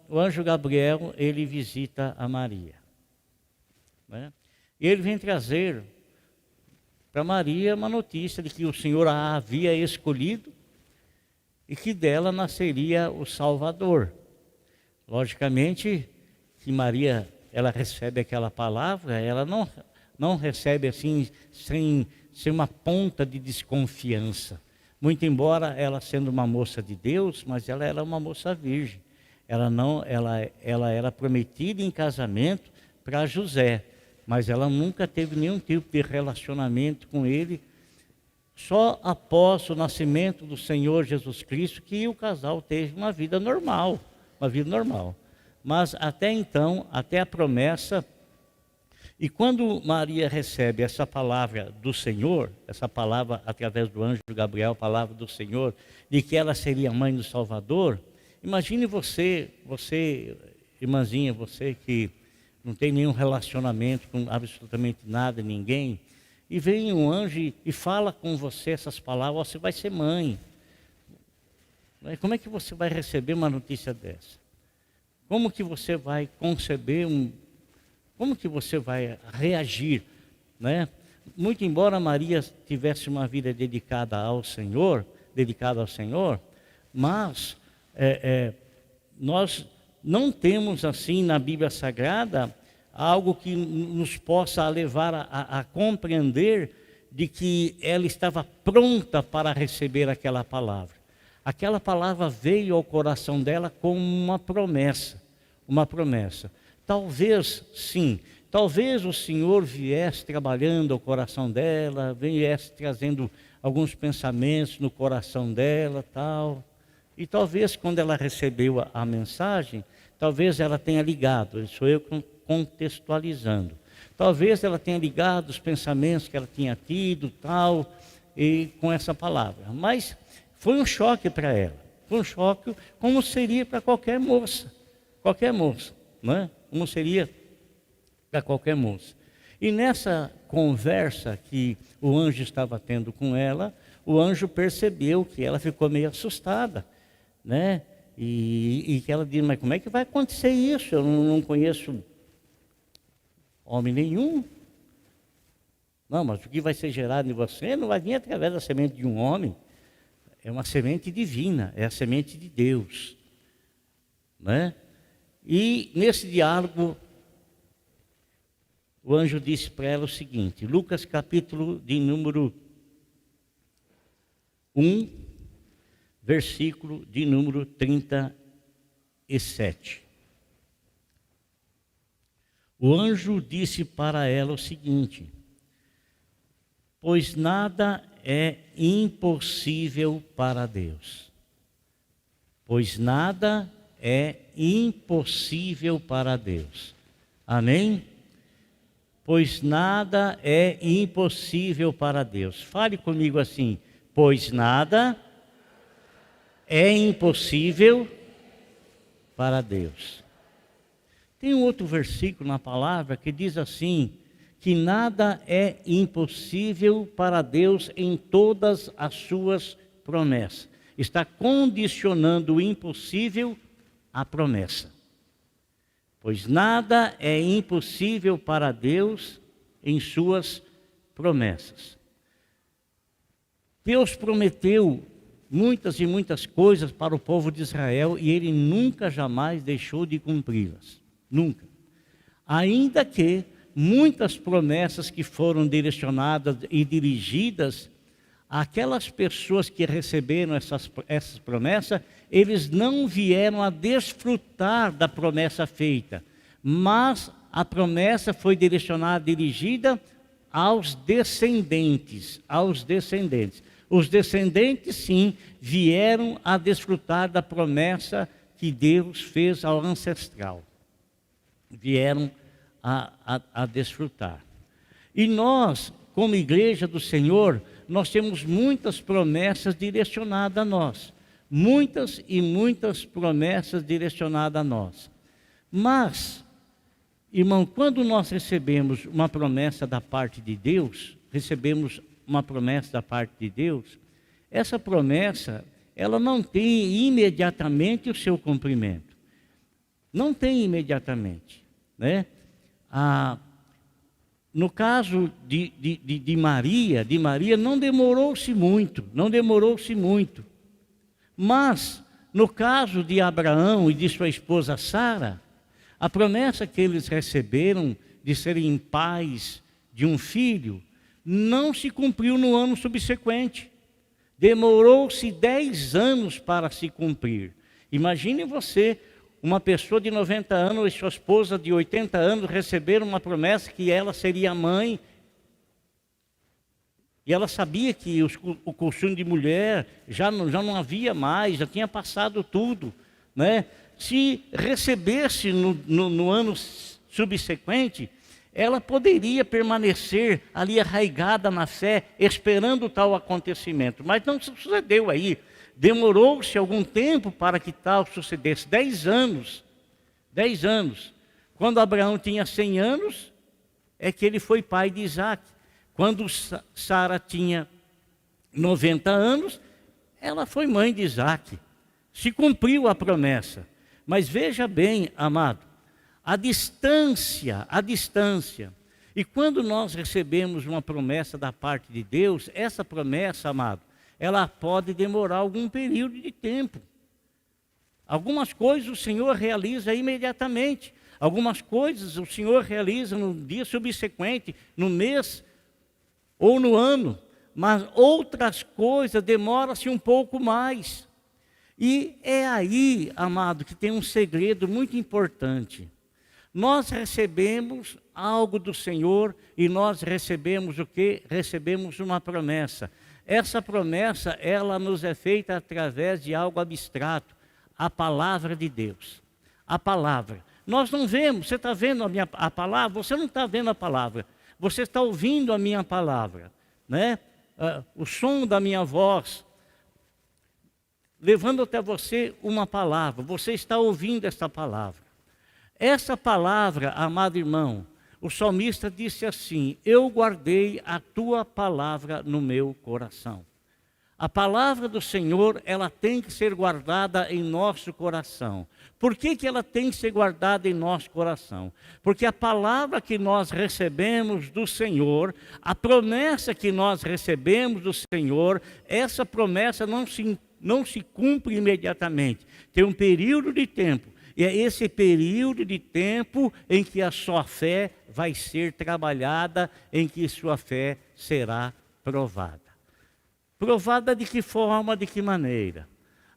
o anjo Gabriel, ele visita a Maria, né? E ele vem trazer para Maria uma notícia de que o Senhor a havia escolhido e que dela nasceria o Salvador. Logicamente que Maria, ela recebe aquela palavra, ela não recebe assim sem uma ponta de desconfiança. Muito embora ela sendo uma moça de Deus, mas ela era uma moça virgem. Ela era prometida em casamento para José, mas ela nunca teve nenhum tipo de relacionamento com ele. Só após o nascimento do Senhor Jesus Cristo que o casal teve uma vida normal, Mas até então, até a promessa, e quando Maria recebe essa palavra do Senhor, essa palavra através do anjo Gabriel, a palavra do Senhor, de que ela seria mãe do Salvador, imagine você, irmãzinha, você que não tem nenhum relacionamento com absolutamente nada, ninguém, e vem um anjo e fala com você essas palavras: você vai ser mãe. Como é que você vai receber uma notícia dessa? Como que você vai conceber como que você vai reagir, né? Muito embora Maria tivesse uma vida dedicada ao Senhor, mas nós não temos assim na Bíblia Sagrada algo que nos possa levar a compreender de que ela estava pronta para receber aquela palavra. Aquela palavra veio ao coração dela como uma promessa. Talvez, sim, talvez o Senhor viesse trabalhando ao coração dela, viesse trazendo alguns pensamentos no coração dela, tal. E talvez quando ela recebeu a mensagem, talvez ela tenha ligado, isso eu contextualizando. Talvez ela tenha ligado os pensamentos que ela tinha tido, tal, e com essa palavra. Mas foi um choque para ela. Foi um choque como seria para qualquer moça, né? Como seria para qualquer moça. E nessa conversa que o anjo estava tendo com ela, o anjo percebeu que ela ficou meio assustada, né? E que ela disse: mas como é que vai acontecer isso? Eu não conheço homem nenhum. Não, mas o que vai ser gerado em você não vai vir através da semente de um homem. É uma semente divina, é a semente de Deus, né? E nesse diálogo, o anjo disse para ela o seguinte, Lucas capítulo de número 1, versículo de número 37. O anjo disse para ela o seguinte: pois nada é impossível para Deus. Pois nada é impossível para Deus. Amém? Pois nada é impossível para Deus. Fale comigo assim: pois nada é impossível para Deus. Tem um outro versículo na palavra que diz assim, que nada é impossível para Deus em todas as suas promessas. Está condicionando o impossível à promessa. Pois nada é impossível para Deus em suas promessas. Deus prometeu muitas e muitas coisas para o povo de Israel e Ele nunca, jamais deixou de cumpri-las. Nunca. Ainda que muitas promessas que foram direcionadas e dirigidas àquelas pessoas que receberam essas promessas, eles não vieram a desfrutar da promessa feita, mas a promessa foi direcionada, dirigida aos descendentes, Os descendentes, sim, vieram a desfrutar da promessa que Deus fez ao ancestral. Vieram a desfrutar. E nós, como igreja do Senhor, nós temos muitas promessas direcionadas a nós. Muitas e muitas promessas direcionadas a nós. Mas, irmão, quando nós recebemos uma promessa da parte de Deus, essa promessa, ela não tem imediatamente o seu cumprimento. Não tem imediatamente, né? No caso de Maria, não demorou-se muito, Mas, no caso de Abraão e de sua esposa Sara, a promessa que eles receberam de serem pais de um filho, não se cumpriu no ano subsequente. Demorou-se 10 anos para se cumprir. Imagine você, uma pessoa de 90 anos e sua esposa de 80 anos receberam uma promessa que ela seria mãe. E ela sabia que o costume de mulher já não havia mais, já tinha passado tudo, né? Se recebesse no ano subsequente, ela poderia permanecer ali arraigada na fé, esperando tal acontecimento. Mas não sucedeu aí. Demorou-se algum tempo para que tal sucedesse. 10 anos. 10 anos. Quando Abraão tinha 100 anos, é que ele foi pai de Isaac. Quando Sara tinha 90 anos, ela foi mãe de Isaac. Se cumpriu a promessa. Mas veja bem, amado, a distância. E quando nós recebemos uma promessa da parte de Deus, essa promessa, amado, ela pode demorar algum período de tempo. Algumas coisas o Senhor realiza imediatamente. Algumas coisas o Senhor realiza no dia subsequente, no mês ou no ano. Mas outras coisas demoram-se um pouco mais. E é aí, amado, que tem um segredo muito importante. Nós recebemos algo do Senhor e nós recebemos o quê? Recebemos uma promessa. Essa promessa, ela nos é feita através de algo abstrato, a palavra de Deus. A palavra. Nós não vemos, você está vendo a palavra? Você não está vendo a palavra. Você está ouvindo a minha palavra, né? O som da minha voz, levando até você uma palavra. Você está ouvindo essa palavra. Essa palavra, amado irmão, o salmista disse assim: eu guardei a tua palavra no meu coração. A palavra do Senhor, ela tem que ser guardada em nosso coração. Por que ela tem que ser guardada em nosso coração? Porque a palavra que nós recebemos do Senhor, a promessa que nós recebemos do Senhor, essa promessa não se cumpre imediatamente. Tem um período de tempo. E é esse período de tempo em que a sua fé vai ser trabalhada, em que sua fé será provada. Provada de que forma, de que maneira?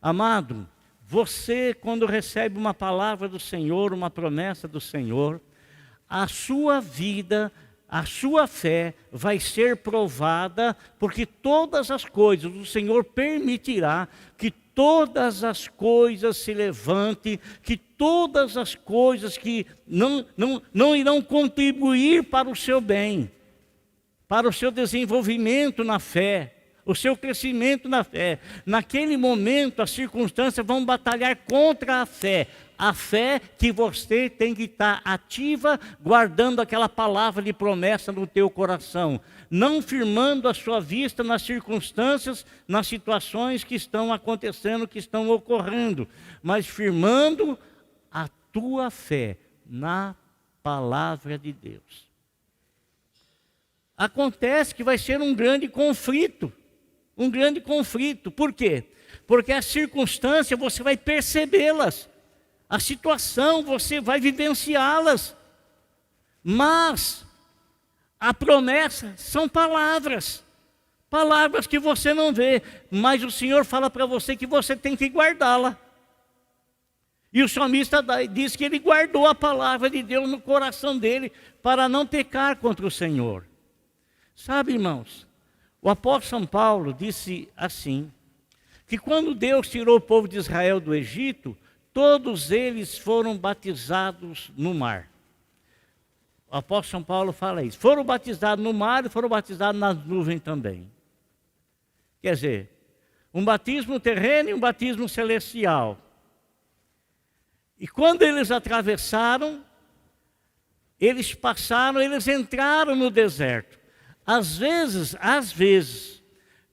Amado, você quando recebe uma palavra do Senhor, uma promessa do Senhor, a sua vida, a sua fé vai ser provada, porque todas as coisas, o Senhor permitirá que todas as coisas se levantem, que todas as coisas que não irão contribuir para o seu bem, para o seu desenvolvimento na fé, o seu crescimento na fé. Naquele momento, as circunstâncias vão batalhar contra a fé que você tem que estar ativa, guardando aquela palavra de promessa no teu coração, não firmando a sua vista nas circunstâncias, nas situações que estão acontecendo, que estão ocorrendo, mas firmando a tua fé na palavra de Deus. Acontece que vai ser um grande conflito. Por quê? Porque as circunstâncias você vai percebê-las, a situação você vai vivenciá-las, mas a promessa são palavras que você não vê, mas o Senhor fala para você que você tem que guardá-la. E o salmista diz que ele guardou a palavra de Deus no coração dele para não pecar contra o Senhor. Sabe, irmãos, o apóstolo São Paulo disse assim, que quando Deus tirou o povo de Israel do Egito, todos eles foram batizados no mar. O apóstolo São Paulo fala isso. Foram batizados no mar e foram batizados nas nuvens também. Quer dizer, um batismo terreno e um batismo celestial. E quando eles atravessaram, eles entraram no deserto. Às vezes,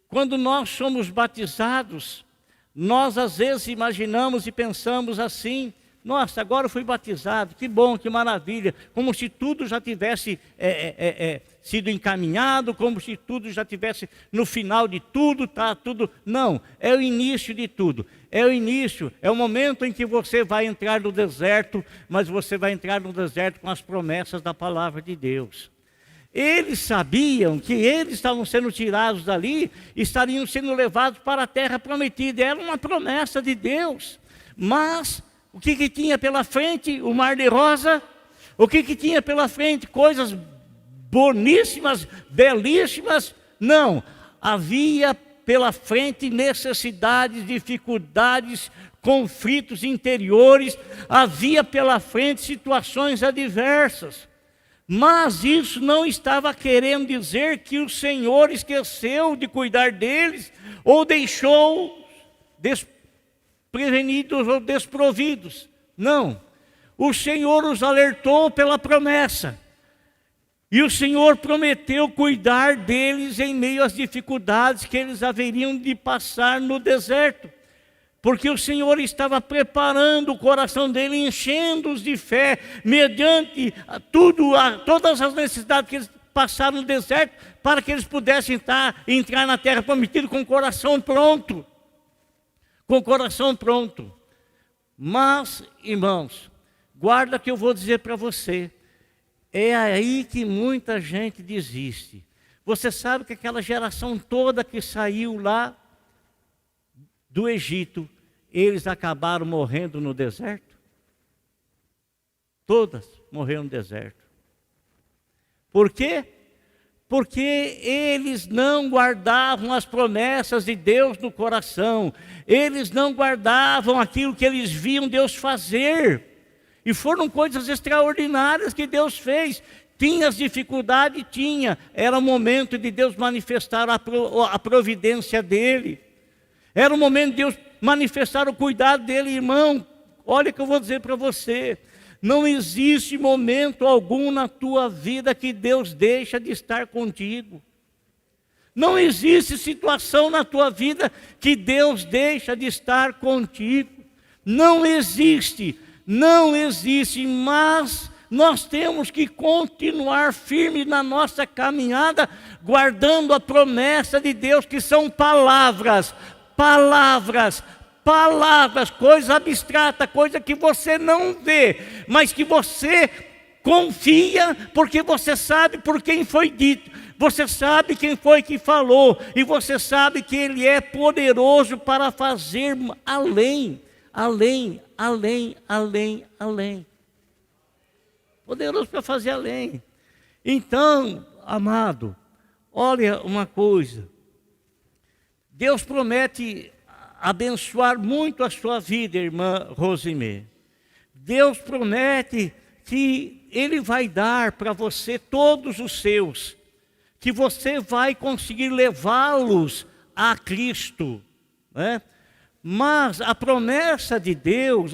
quando nós somos batizados, nós às vezes imaginamos e pensamos assim: Nossa, agora eu fui batizado, que bom, que maravilha. Como se tudo já tivesse sido encaminhado, como se tudo já tivesse no final de tudo, tá tudo. Não, é o início de tudo. É o início, é o momento em que você vai entrar no deserto, mas você vai entrar no deserto com as promessas da palavra de Deus. Eles sabiam que eles estavam sendo tirados dali, estariam sendo levados para a terra prometida. Era uma promessa de Deus. Mas o que tinha pela frente? O mar de rosa. O que tinha pela frente? Coisas boníssimas, belíssimas? Não. Havia pela frente necessidades, dificuldades, conflitos interiores. Havia pela frente situações adversas. Mas isso não estava querendo dizer que o Senhor esqueceu de cuidar deles ou deixou desprevenidos ou desprovidos. Não. O Senhor os alertou pela promessa. E o Senhor prometeu cuidar deles em meio às dificuldades que eles haveriam de passar no deserto. Porque o Senhor estava preparando o coração dele, enchendo-os de fé, mediante todas as necessidades que eles passaram no deserto, para que eles pudessem entrar na terra prometida com o coração pronto. Com o coração pronto. Mas, irmãos, guarda que eu vou dizer para você, é aí que muita gente desiste. Você sabe que aquela geração toda que saiu lá do Egito, eles acabaram morrendo no deserto? Todas morreram no deserto. Por quê? Porque eles não guardavam as promessas de Deus no coração. Eles não guardavam aquilo que eles viam Deus fazer. E foram coisas extraordinárias que Deus fez. Tinha as dificuldades? Tinha. Era o momento de Deus manifestar a providência dele. Era o momento de Deus manifestar o cuidado dele, irmão. Olha o que eu vou dizer para você. Não existe momento algum na tua vida que Deus deixa de estar contigo. Não existe situação na tua vida que Deus deixa de estar contigo. Não existe, não existe, mas nós temos que continuar firme na nossa caminhada, guardando a promessa de Deus, que são palavras, coisa abstrata, coisa que você não vê, mas que você confia, porque você sabe por quem foi dito, você sabe quem foi que falou, e você sabe que Ele é poderoso para fazer além. Poderoso para fazer além. Então, amado, olha uma coisa, Deus promete abençoar muito a sua vida, irmã Rosimê. Deus promete que Ele vai dar para você todos os seus, que você vai conseguir levá-los a Cristo, né? Mas a promessa de Deus,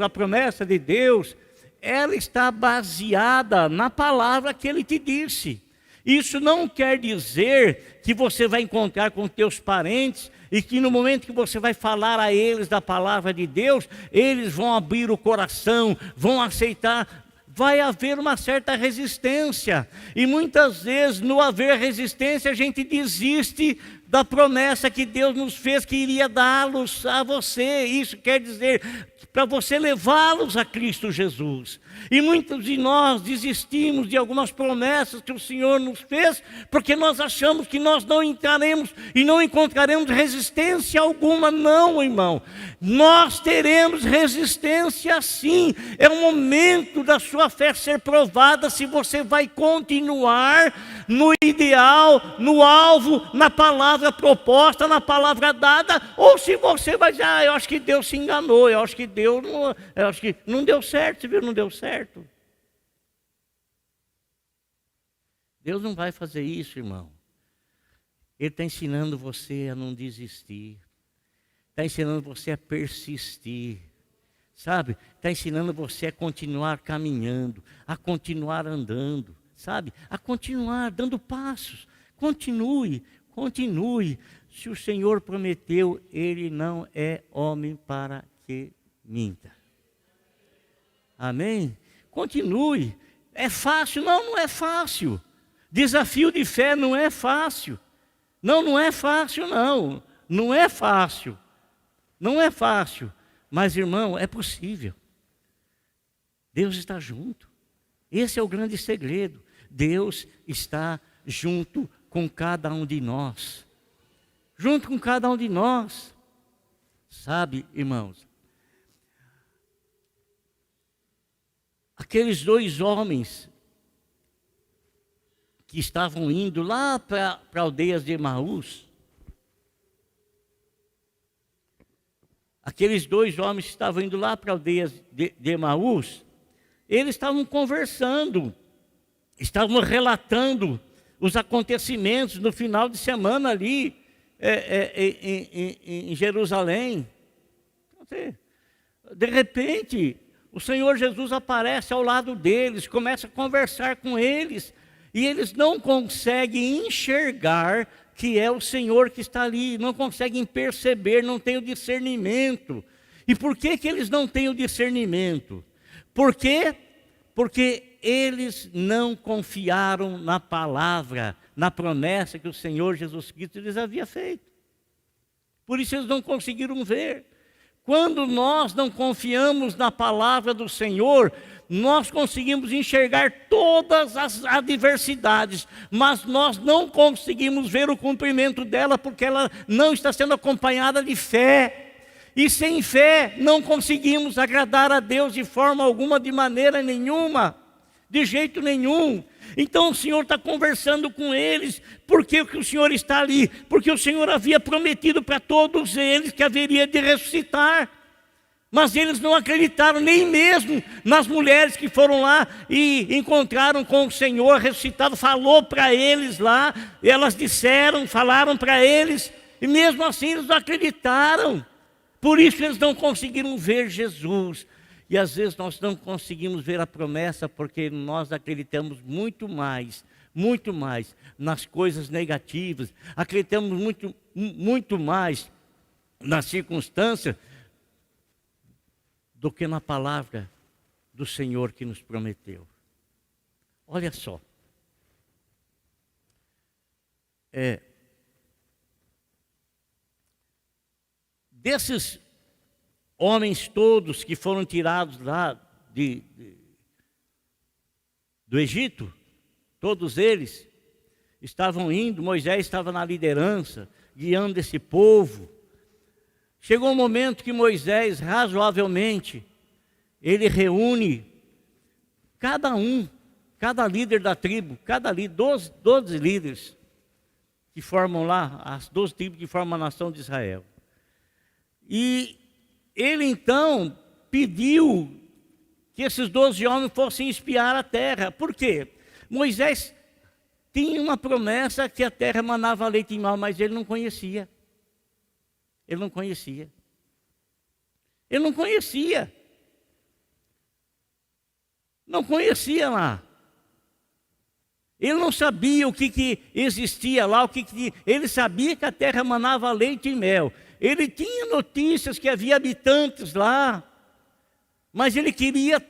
ela está baseada na palavra que Ele te disse. Isso não quer dizer que você vai encontrar com teus parentes e que no momento que você vai falar a eles da palavra de Deus, eles vão abrir o coração, vão aceitar. Vai haver uma certa resistência. E muitas vezes, no haver resistência, a gente desiste da promessa que Deus nos fez, que iria dá-los a você. Isso quer dizer, para você levá-los a Cristo Jesus. E muitos de nós desistimos de algumas promessas que o Senhor nos fez, porque nós achamos que nós não entraremos e não encontraremos resistência alguma. Não, irmão. Nós teremos resistência sim. É o momento da sua fé ser provada, se você vai continuar no ideal, no alvo, na palavra proposta, na palavra dada, ou se você vai dizer, eu acho que Deus se enganou, eu acho que não deu certo, viu? Não deu certo. Deus não vai fazer isso, irmão. Ele está ensinando você a não desistir. Está ensinando você a persistir. Sabe? Está ensinando você a continuar caminhando, a continuar andando. Sabe? A continuar dando passos. Continue. Se o Senhor prometeu, Ele não é homem para que minta. Amém? Continue. É fácil? Não, não é fácil. Desafio de fé não é fácil. Não, não é fácil, não. Não é fácil. Não é fácil. Mas, irmão, é possível. Deus está junto. Esse é o grande segredo. Deus está junto com cada um de nós. Junto com cada um de nós. Sabe, irmãos, aqueles dois homens que estavam indo lá para aldeias de Emaús, aqueles dois homens que estavam indo lá para aldeias de Emaús, eles estavam conversando, estavam relatando os acontecimentos no final de semana ali em Jerusalém. De repente, o Senhor Jesus aparece ao lado deles, começa a conversar com eles, e eles não conseguem enxergar que é o Senhor que está ali, não conseguem perceber, não têm o discernimento. E por que eles não têm o discernimento? Por quê? Porque eles não confiaram na palavra, na promessa que o Senhor Jesus Cristo lhes havia feito. Por isso eles não conseguiram ver. Quando nós não confiamos na palavra do Senhor, nós conseguimos enxergar todas as adversidades, mas nós não conseguimos ver o cumprimento dela, porque ela não está sendo acompanhada de fé. E sem fé não conseguimos agradar a Deus de forma alguma, de maneira nenhuma, de jeito nenhum. Então o Senhor está conversando com eles. Por que o Senhor está ali? Porque o Senhor havia prometido para todos eles que haveria de ressuscitar. Mas eles não acreditaram nem mesmo nas mulheres que foram lá e encontraram com o Senhor ressuscitado. Falou para eles lá, elas disseram, falaram para eles, e mesmo assim eles não acreditaram. Por isso eles não conseguiram ver Jesus. E às vezes nós não conseguimos ver a promessa porque nós acreditamos muito mais nas coisas negativas, acreditamos muito mais nas circunstâncias do que na palavra do Senhor que nos prometeu. Olha só. Desses homens todos que foram tirados lá do Egito, todos eles estavam indo, Moisés estava na liderança, guiando esse povo. Chegou um momento que Moisés, razoavelmente, ele reúne cada líder da tribo, 12 líderes que formam lá, as 12 tribos que formam a nação de Israel. E ele então pediu que esses 12 homens fossem espiar a terra. Por quê? Moisés tinha uma promessa que a terra manava leite e mel, mas ele não conhecia. Ele não conhecia. Ele não conhecia. Não conhecia lá. Ele não sabia o que existia lá, ele sabia que a terra manava leite e mel. Ele tinha notícias que havia habitantes lá, mas ele queria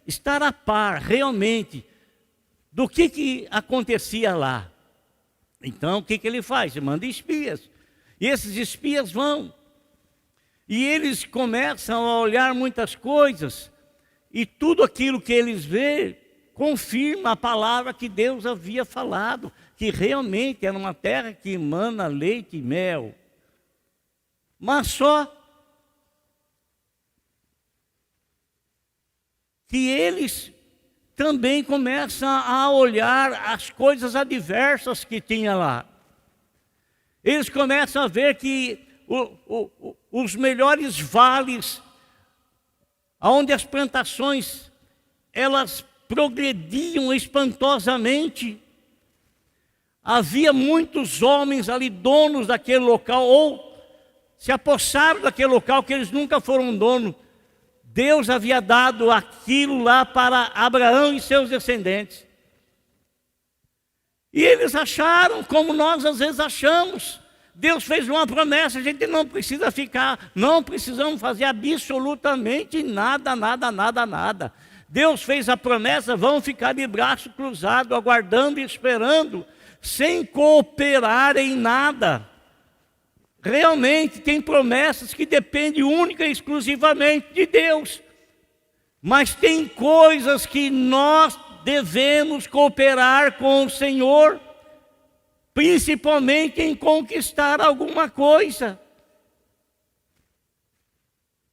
estar a par realmente do que acontecia lá. Então o que ele faz? Ele manda espias. E esses espias vão. E eles começam a olhar muitas coisas. E tudo aquilo que eles veem confirma a palavra que Deus havia falado. Que realmente era uma terra que emana leite e mel. Mas só que eles também começam a olhar as coisas adversas que tinha lá. Eles começam a ver que os melhores vales, onde as plantações, elas progrediam espantosamente. Havia muitos homens ali, donos daquele local, ou se apossaram daquele local que eles nunca foram donos. Deus havia dado aquilo lá para Abraão e seus descendentes. E eles acharam, como nós às vezes achamos, Deus fez uma promessa, a gente não precisa ficar, não precisamos fazer absolutamente nada. Deus fez a promessa, vão ficar de braço cruzado, aguardando e esperando, sem cooperar em nada. Realmente tem promessas que dependem única e exclusivamente de Deus. Mas tem coisas que nós devemos cooperar com o Senhor, principalmente em conquistar alguma coisa.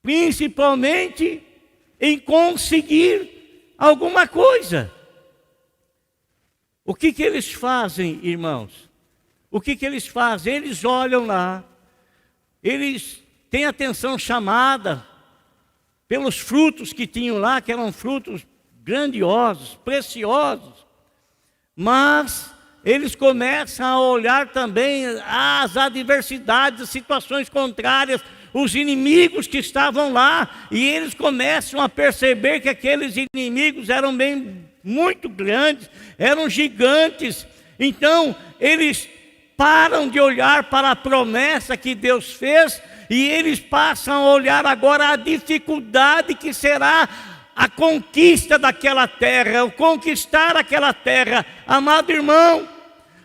Principalmente em conseguir alguma coisa. O que eles fazem, irmãos? O que eles fazem? Eles olham lá, eles têm a atenção chamada pelos frutos que tinham lá, que eram frutos grandiosos, preciosos, mas eles começam a olhar também as adversidades, as situações contrárias, os inimigos que estavam lá, e eles começam a perceber que aqueles inimigos eram muito grandes, eram gigantes. Então eles param de olhar para a promessa que Deus fez e eles passam a olhar agora a dificuldade que será a conquista daquela terra, o conquistar aquela terra. Amado irmão,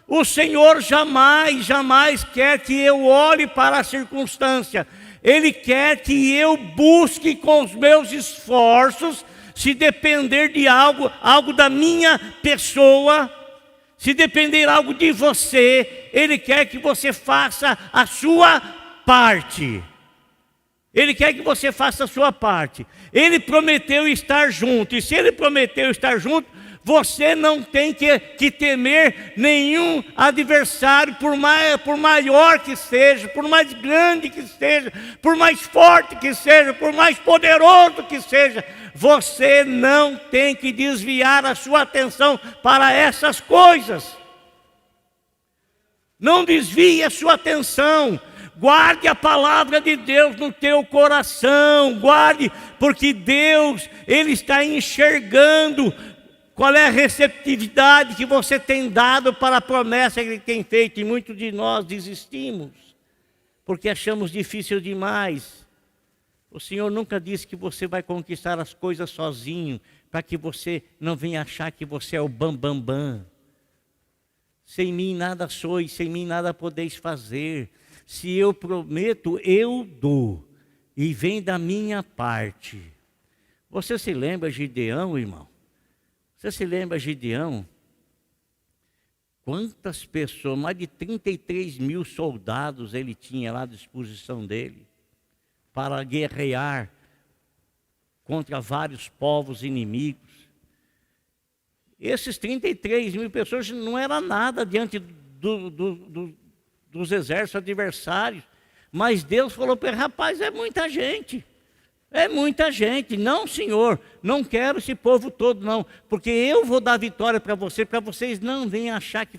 o Senhor jamais quer que eu olhe para a circunstância. Ele quer que eu busque com os meus esforços, se depender de algo da minha pessoa, se depender algo de você, Ele quer que você faça a sua parte. Ele quer que você faça a sua parte. Ele prometeu estar junto, e se Ele prometeu estar junto, você não tem que temer nenhum adversário, por maior que seja, por mais grande que seja, por mais forte que seja, por mais poderoso que seja. Você não tem que desviar a sua atenção para essas coisas. Não desvie a sua atenção. Guarde a palavra de Deus no teu coração. Guarde, porque Deus, Ele está enxergando qual é a receptividade que você tem dado para a promessa que Ele tem feito. E muitos de nós desistimos, porque achamos difícil demais. O Senhor nunca disse que você vai conquistar as coisas sozinho, para que você não venha achar que você é o bam, bam, bam. Sem mim nada sois, sem mim nada podeis fazer. Se eu prometo, eu dou, e vem da minha parte. Você se lembra de Gideão, irmão? Você se lembra de Gideão? Quantas pessoas, mais de 33 mil soldados ele tinha lá à disposição dele, para guerrear contra vários povos inimigos. Esses 33 mil pessoas não era nada diante dos exércitos adversários, mas Deus falou para ele: rapaz, é muita gente. É muita gente. Não, Senhor, não quero esse povo todo, não, porque eu vou dar vitória para vocês não venham achar que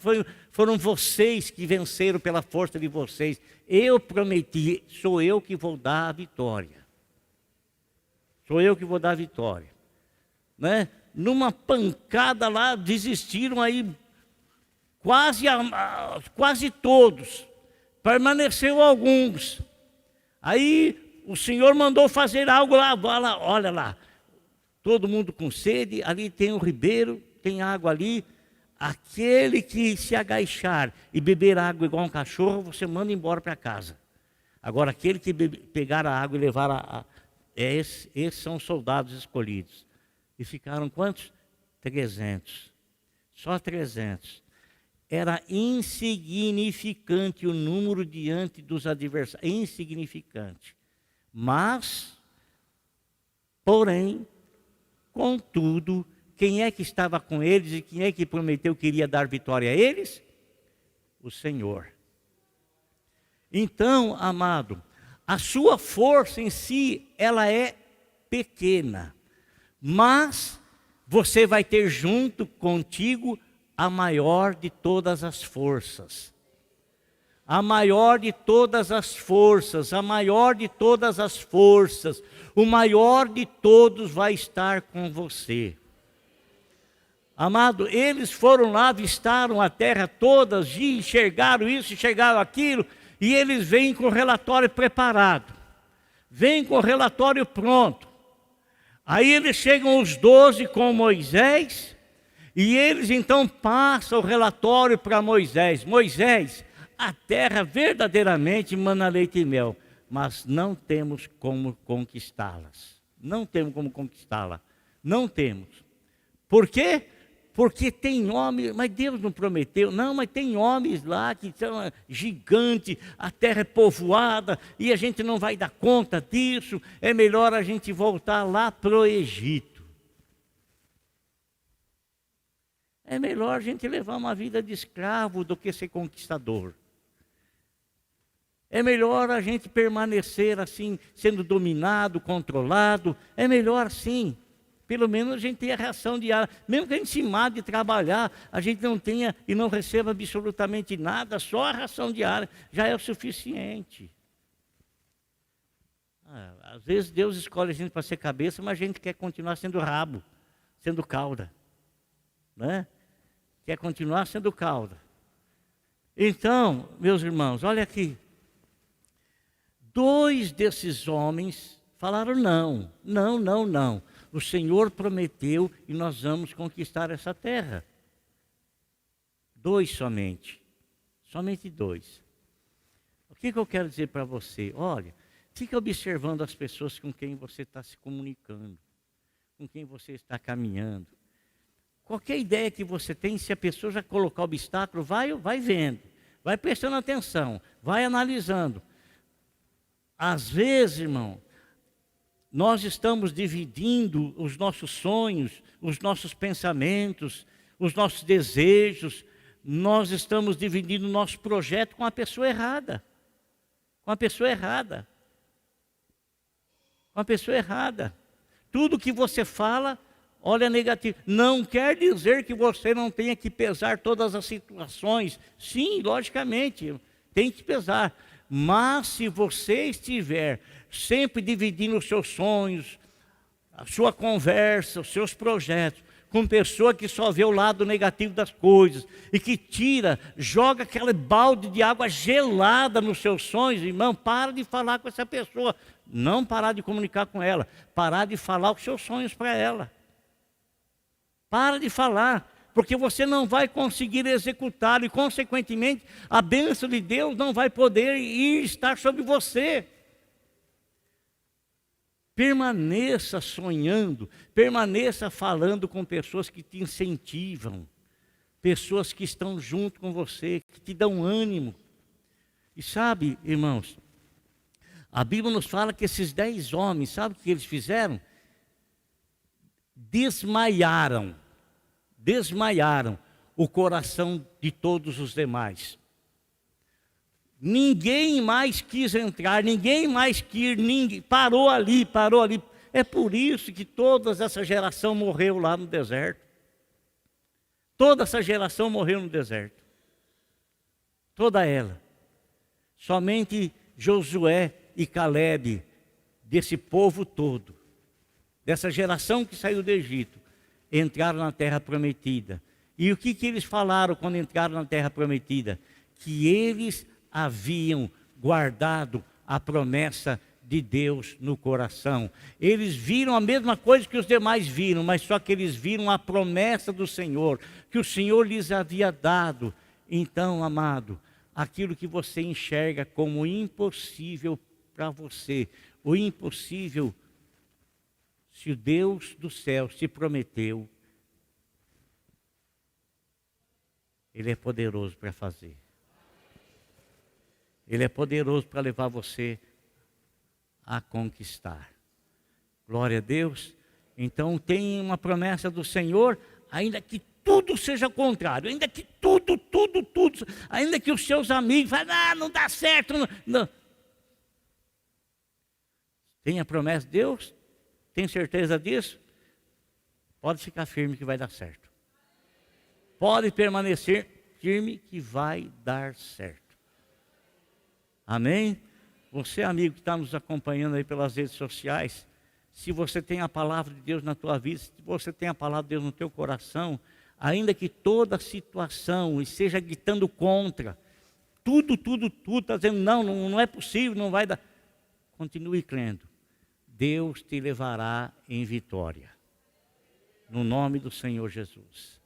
foram vocês que venceram pela força de vocês. Eu prometi, sou eu que vou dar a vitória. Sou eu que vou dar a vitória. Né? Numa pancada lá, desistiram aí quase todos. Permaneceu alguns. Aí o Senhor mandou fazer algo lá, olha lá, todo mundo com sede, ali tem um ribeiro, tem água ali. Aquele que se agachar e beber água igual um cachorro, você manda embora para casa. Agora, aquele que pegar a água e levar esses são os soldados escolhidos. E ficaram quantos? 300. Só 300. Era insignificante o número diante dos adversários. Insignificante. Mas, porém, contudo, quem é que estava com eles e quem é que prometeu que iria dar vitória a eles? O Senhor. Então, amado, a sua força em si, ela é pequena, mas você vai ter junto contigo a maior de todas as forças. A maior de todas as forças, a maior de todas as forças, o maior de todos vai estar com você. Amado, eles foram lá, avistaram a terra toda, enxergaram isso, enxergaram aquilo, e eles vêm com o relatório preparado, vêm com o relatório pronto. Aí eles chegam os 12 com Moisés, e eles então passam o relatório para Moisés. Moisés, a terra verdadeiramente mana leite e mel, mas não temos como conquistá-las. Não temos como conquistá-la. Não temos. Por quê? Porque tem homens, mas Deus não prometeu, não, mas tem homens lá que são gigantes, a terra é povoada e a gente não vai dar conta disso, é melhor a gente voltar lá para o Egito. É melhor a gente levar uma vida de escravo do que ser conquistador. É melhor a gente permanecer assim, sendo dominado, controlado, é melhor assim. Pelo menos a gente tem a ração diária. Mesmo que a gente se mate de trabalhar, a gente não tenha e não receba absolutamente nada, só a ração diária já é o suficiente. Às vezes Deus escolhe a gente para ser cabeça, mas a gente quer continuar sendo rabo, sendo cauda. Né? Quer continuar sendo cauda. Então, meus irmãos, olha aqui. 2 desses homens falaram não, não, não, não. O Senhor prometeu e nós vamos conquistar essa terra. 2 somente. Somente 2. O que eu quero dizer para você? Olha, fica observando as pessoas com quem você está se comunicando, com quem você está caminhando. Qualquer ideia que você tem, se a pessoa já colocar obstáculo, vai vendo, vai prestando atenção, vai analisando. Às vezes, irmão, nós estamos dividindo os nossos sonhos, os nossos pensamentos, os nossos desejos, nós estamos dividindo o nosso projeto com a pessoa errada. Com a pessoa errada. Com a pessoa errada. Tudo que você fala, olha negativo. Não quer dizer que você não tenha que pesar todas as situações. Sim, logicamente, tem que pesar. Mas se você estiver sempre dividindo os seus sonhos, a sua conversa, os seus projetos, com pessoa que só vê o lado negativo das coisas, e que joga aquele balde de água gelada nos seus sonhos, irmão, para de falar com essa pessoa. Não parar de comunicar com ela, parar de falar os seus sonhos para ela. Para de falar. Porque você não vai conseguir executar e, consequentemente, a bênção de Deus não vai poder estar sobre você. Permaneça sonhando, permaneça falando com pessoas que te incentivam, pessoas que estão junto com você, que te dão ânimo. E sabe, irmãos, a Bíblia nos fala que esses 10 homens, sabe o que eles fizeram? Desmaiaram o coração de todos os demais. Ninguém mais quis entrar, ninguém mais quis, parou ali. É por isso que toda essa geração morreu lá no deserto. Toda essa geração morreu no deserto. Toda ela. Somente Josué e Calebe, desse povo todo, dessa geração que saiu do Egito, entraram na terra prometida. E o que eles falaram quando entraram na terra prometida? Que eles haviam guardado a promessa de Deus no coração. Eles viram a mesma coisa que os demais viram, mas só que eles viram a promessa do Senhor, que o Senhor lhes havia dado. Então, amado, aquilo que você enxerga como impossível para você, o impossível, se o Deus do céu se prometeu, Ele é poderoso para fazer. Ele é poderoso para levar você a conquistar. Glória a Deus. Então tem uma promessa do Senhor, ainda que tudo seja contrário, ainda que tudo, ainda que os seus amigos falem, não dá certo. Não. Tem a promessa de Deus? Tem certeza disso? Pode ficar firme que vai dar certo. Pode permanecer firme que vai dar certo. Amém? Você, amigo que está nos acompanhando aí pelas redes sociais, se você tem a palavra de Deus na tua vida, se você tem a palavra de Deus no teu coração, ainda que toda situação esteja gritando contra, tudo está dizendo não é possível, não vai dar. Continue crendo. Deus te levará em vitória. No nome do Senhor Jesus.